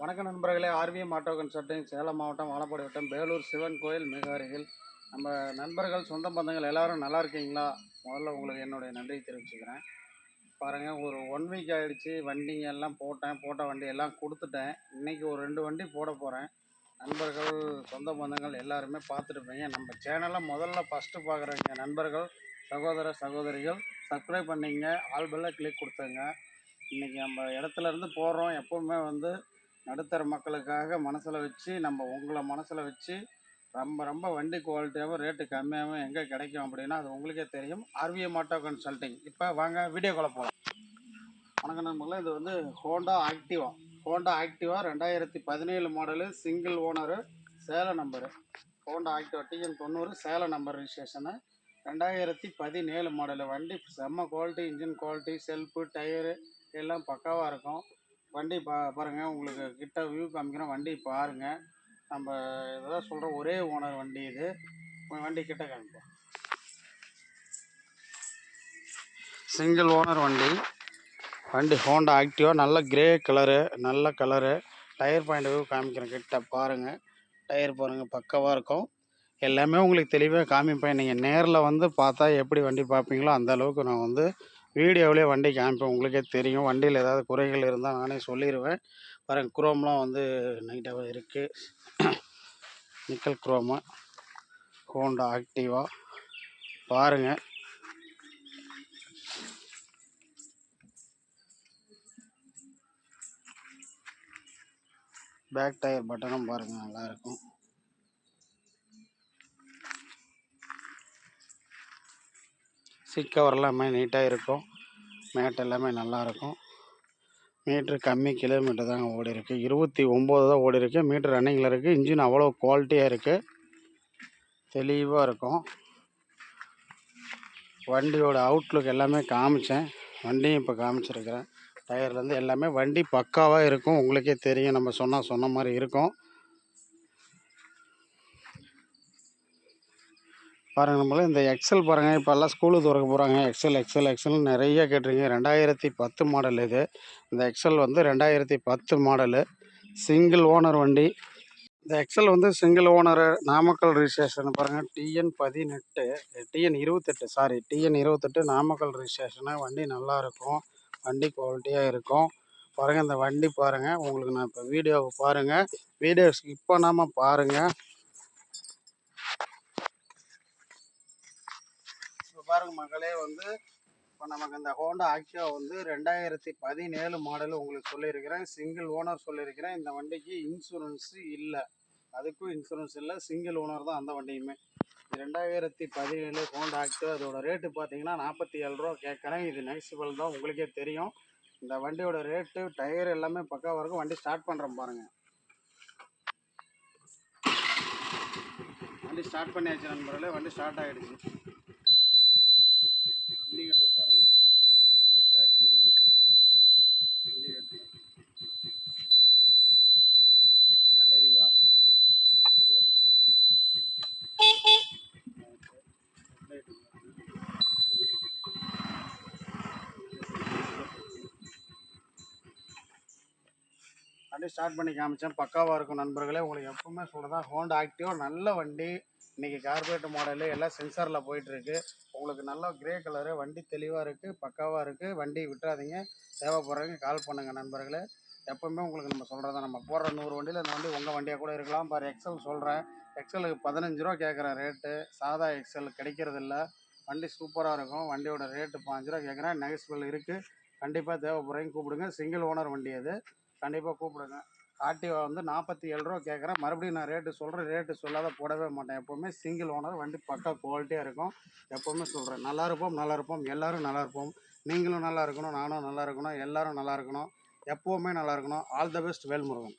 வணக்கம் நண்பர்களே. ORVM auto consulting, Salem மாவட்டம், வாழப்பாடி வட்டம், வேலூர் சிவன் கோயில் மிக அருகில். நம்ம நண்பர்கள், சொந்த பந்தங்கள் எல்லோரும் நல்லா இருக்கீங்களா? முதல்ல உங்களுக்கு என்னுடைய நன்றி தெரிவிச்சுக்கிறேன். பாருங்கள், ஒரு 1 வீக் ஆகிடுச்சு. வண்டிங்க எல்லாம் போட்ட வண்டி எல்லாம் கொடுத்துட்டேன். இன்றைக்கி ஒரு 2 வண்டி போட போகிறேன். நண்பர்கள், சொந்த பந்தங்கள் எல்லாருமே பார்த்துருப்பீங்க. நம்ம சேனலை முதல்ல ஃபஸ்ட்டு பார்க்குறவங்க நண்பர்கள், சகோதரிகள் சப்ஸ்கிரைப் பண்ணிங்க, ஆல் பெல்லை கிளிக் கொடுத்துங்க. இன்றைக்கி நம்ம இடத்துலேருந்து போகிறோம். எப்போவுமே நடுத்தர மக்களுக்காக மனசில் வச்சு, நம்ம உங்களை மனசில் வச்சு ரொம்ப வண்டி குவாலிட்டியாகவும் ரேட்டு கம்மியாகவும் எங்கே கிடைக்கும் அப்படின்னா அது உங்களுக்கே தெரியும். R V M auto consulting. இப்போ வாங்க வீடியோக்குள்ளே போகலாம். வணக்கம் நண்பர்களே. இது Honda Activa 2017 model, single owner, Salem number. Honda Activa TN 90 Salem number registration. 2017 model. வண்டி செம்ம quality, engine quality, self, tyre எல்லாம் பக்காவாக இருக்கும். வண்டி பாருங்கள், உங்களுக்கு கிட்ட வியூ காமிக்கிறோம். வண்டி பாருங்கள். நம்ம இதெல்லாம் சொல்கிறோம், ஒரே ஓனர் வண்டி இது. வண்டி கிட்ட காமிப்போம். சிங்கிள் ஓனர் வண்டி ஹோண்டா ஆக்டிவா, நல்ல கிரே கலரு, நல்ல கலரு. டயர் பாயிண்ட் வியூ காமிக்கிறேன், கிட்ட பாருங்கள். டயர் பாருங்கள், பக்காவாக இருக்கும். எல்லாமே உங்களுக்கு தெளிவாக காமிப்பேன். நீங்கள் நேரில் பார்த்தா எப்படி வண்டி பார்ப்பீங்களோ அந்த அளவுக்கு நான் வீடியோவிலே வண்டி காமிப்பேன். உங்களுக்கே தெரியும். வண்டியில் ஏதாவது குறைகள் இருந்தால் நானே சொல்லிடுவேன். பாருங்கள், குரோம்லாம் நைட்டாக இருக்குது. நிக்கல் குரோமு, ஹோண்டா ஆக்டிவா பாருங்கள். பேக் டயர் பட்டனும் பாருங்கள், நல்லாயிருக்கும். சீட் கவர் எல்லாமே நீட்டாக இருக்கும். மேட் எல்லாமே நல்லாயிருக்கும். மீட்ரு கம்மி கிலோமீட்டர் தாங்க ஓடி இருக்குது. 29 தான் ஓடி இருக்குது. மீட்ரு ரன்னிங்கில் இருக்குது. இன்ஜின் அவ்வளோ குவாலிட்டியாக இருக்குது, தெளிவாக இருக்கும். வண்டியோட அவுட்லுக் எல்லாமே காமிச்சேன். வண்டியும் இப்போ காமிச்சிருக்கிறேன். டயர்லேருந்து எல்லாமே வண்டி பக்காவாக இருக்கும். உங்களுக்கே தெரியும், நம்ம சொன்ன மாதிரி இருக்கும். பாருங்கள் நம்மளே இந்த எக்ஸல் பாருங்கள். இப்போ எல்லாம் ஸ்கூலுக்கு திறக்க போகிறாங்க. எக்ஸல் நிறைய கேட்டிருக்கீங்க. 2010 மாடல் இது. இந்த எக்ஸல் 2010 மாடலு, சிங்கிள் ஓனர் வண்டி. இந்த XL single owner, Namakkal registration. பாருங்கள், TN 28 நாமக்கல் ரிஜிஸ்ட்ரேஷனு. வண்டி நல்லாயிருக்கும், வண்டி குவாலிட்டியாக இருக்கும். பாருங்கள், இந்த வண்டி பாருங்கள். உங்களுக்கு நான் இப்போ வீடியோவை பாருங்கள், வீடியோ ஸ்கிப் பண்ணாமல் பாருங்கள். இப்போ பாருங்கள் மக்களே, இப்போ நமக்கு இந்த ஹோண்டா ஆக்டிவா 2017 மாடல் உங்களுக்கு சொல்லியிருக்கிறேன். சிங்கிள் ஓனர் சொல்லியிருக்கிறேன். இந்த வண்டிக்கு இன்சூரன்ஸு இல்லை, அதுக்கும் இன்சூரன்ஸ் இல்லை. சிங்கிள் ஓனர் தான் அந்த வண்டியுமே. 2017 ஹோண்டா ஆக்டிவா. அதோட ரேட்டு பார்த்தீங்கன்னா 47 ரூபா கேட்குறேன். இது நெக்ஸ்டிபிள் தான், உங்களுக்கே தெரியும். இந்த வண்டியோட ரேட்டு, டயர் எல்லாமே பக்காவாக இருக்கும். வண்டி ஸ்டார்ட் பண்ணுறோம் பாருங்கள். வண்டி ஸ்டார்ட் பண்ணியாச்சு நண்பர்களே. வண்டி ஸ்டார்ட் ஆகிடுச்சு. இண்டிகேட்டர் பாருங்கள், பேக் இண்டிகேட்டர் தெரியுதா? வண்டி ஸ்டார்ட் பண்ணி காமிச்சேன், பக்காவாக இருக்கும் நண்பர்களே. உங்களுக்கு எப்பவுமே சொல்கிறதா, ஹோண்டா ஆக்டிவா நல்ல வண்டி. இன்றைக்கி கார்பரேட் மாடலு, எல்லாம் சென்சாரில் போயிட்டுருக்கு. உங்களுக்கு நல்லா கிரே கலரு, வண்டி தெளிவாக இருக்குது, பக்காவாக இருக்குது. வண்டி விட்டுறாதீங்க. தேவைப்படுறவங்க கால் பண்ணுங்கள் நண்பர்களே. எப்போவுமே உங்களுக்கு நம்ம சொல்கிறதா, நம்ம போடுற 100 வண்டியில் இந்த வண்டி உங்கள் வண்டியாக கூட இருக்கலாம். பாரு, எக்ஸல் சொல்கிறேன். எக்ஸலுக்கு 15 ரூபா கேட்குறேன் ரேட்டு. சாதா எக்ஸல் கிடைக்கிறதில்ல. வண்டி சூப்பராக இருக்கும். வண்டியோட ரேட்டு 5 ரூபா கேட்குறேன். நெகஸ்பிள் இருக்குது. கண்டிப்பாக தேவைப்படுறவங்க கூப்பிடுங்க. சிங்கிள் ஓனர் வண்டி அது, கண்டிப்பாக கூப்பிடுங்க. ஆக்டிவா 47 ரூபா கேட்குறேன். மறுபடியும் நான் ரேட்டு சொல்கிறேன், ரேட்டு சொல்லாத போடவே மாட்டேன். எப்போவுமே சிங்கிள் ஓனர் வண்டி பக்கா குவாலிட்டியாக இருக்கும். எப்போவுமே சொல்கிறேன், நல்லா இருப்போம், எல்லோரும் நல்லா இருப்போம். நீங்களும் நல்லா இருக்கணும், நானும் நல்லா இருக்கணும், எல்லோரும் நல்லா இருக்கணும், எப்போவுமே நல்லா இருக்கணும். All the best. வேல்முருகன்.